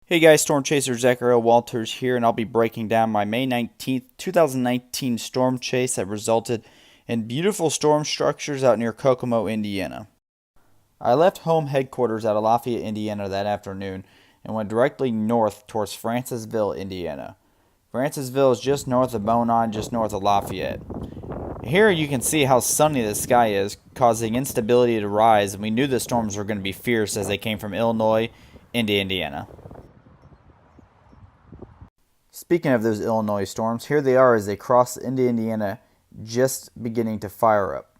Hey guys, Storm Chaser Zachariah Walters here, and I'll be breaking down my May 19th, 2019 storm chase that resulted in beautiful storm structures out near Kokomo, Indiana. I left home headquarters out of Lafayette, Indiana that afternoon and went directly north towards Francisville, Indiana. Francisville is just north of Bonon, just north of Lafayette. Here you can see how sunny the sky is, causing instability to rise, and we knew the storms were going to be fierce as they came from Illinois into Indiana. Speaking of those Illinois storms, here they are as they cross into Indiana, just beginning to fire up.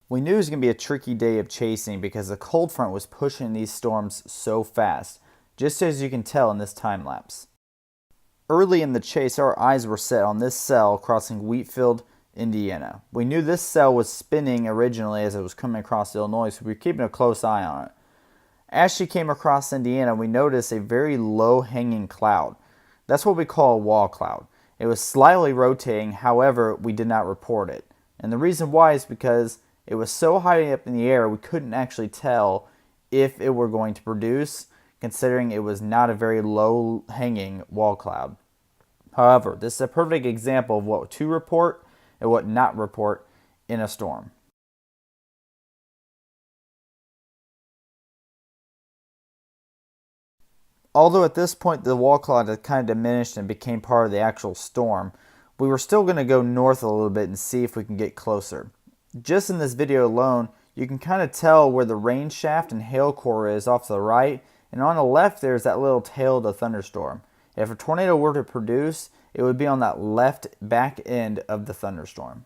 We knew it was going to be a tricky day of chasing because the cold front was pushing these storms so fast, just as you can tell in this time lapse. Early in the chase, our eyes were set on this cell crossing Wheatfield, Indiana. We knew this cell was spinning originally as it was coming across Illinois, so we were keeping a close eye on it. As she came across Indiana, we noticed a very low-hanging cloud. That's what we call a wall cloud. It was slightly rotating, however, we did not report it. And the reason why is because it was so high up in the air, we couldn't actually tell if it were going to produce, considering it was not a very low-hanging wall cloud. However, this is a perfect example of what to report and what not report in a storm. Although at this point the wall cloud had kind of diminished and became part of the actual storm, we were still going to go north a little bit and see if we can get closer. Just in this video alone, you can kind of tell where the rain shaft and hail core is off to the right, and on the left there's that little tail of the thunderstorm. If a tornado were to produce, it would be on that left back end of the thunderstorm.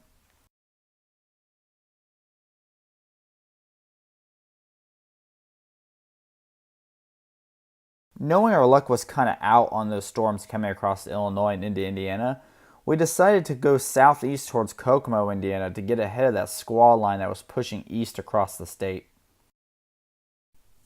Knowing our luck was kind of out on those storms coming across Illinois and into Indiana, we decided to go southeast towards Kokomo, Indiana to get ahead of that squall line that was pushing east across the state.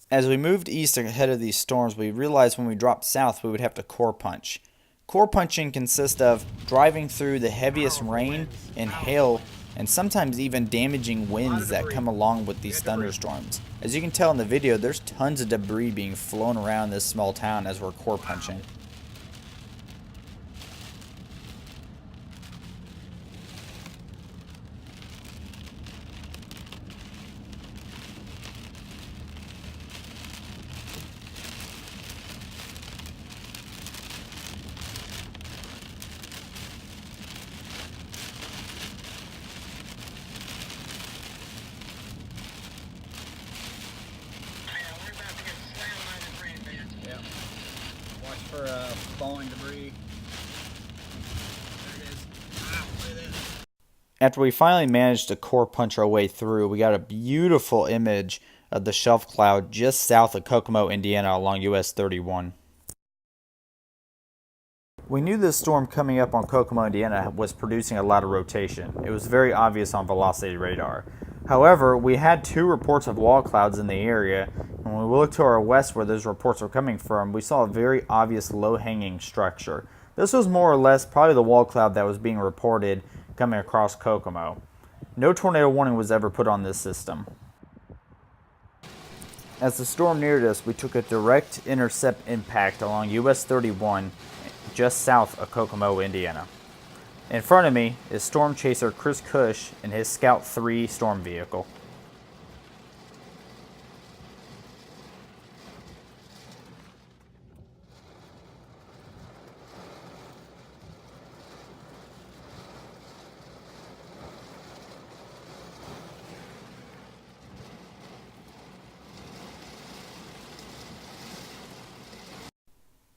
As we moved east ahead of these storms, we realized when we dropped south we would have to core punch. Core punching consists of driving through the heaviest rain and hail and sometimes even damaging winds that come along with these thunderstorms. As you can tell in the video, there's tons of debris being flown around this small town as we're core punching. Watch for falling debris. There it is. Wow, look at this. After we finally managed to core punch our way through, we got a beautiful image of the shelf cloud just south of Kokomo, Indiana along US 31. We knew this storm coming up on Kokomo, Indiana was producing a lot of rotation. It was very obvious on velocity radar. However, we had two reports of wall clouds in the area, and when we looked to our west where those reports were coming from, we saw a very obvious low-hanging structure. This was more or less probably the wall cloud that was being reported coming across Kokomo. No tornado warning was ever put on this system. As the storm neared us, we took a direct intercept impact along US 31 just south of Kokomo, Indiana. In front of me is storm chaser Chris Cush in his Scout 3 storm vehicle.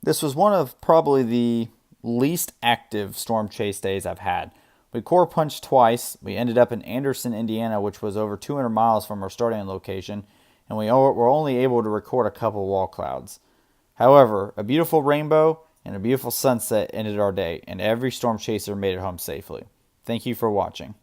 This was one of probably the least active storm chase days I've had. We core punched twice. We ended up in Anderson, Indiana, which was over 200 miles from our starting location, and we were only able to record a couple wall clouds. However, a beautiful rainbow and a beautiful sunset ended our day, and every storm chaser made it home safely. Thank you for watching.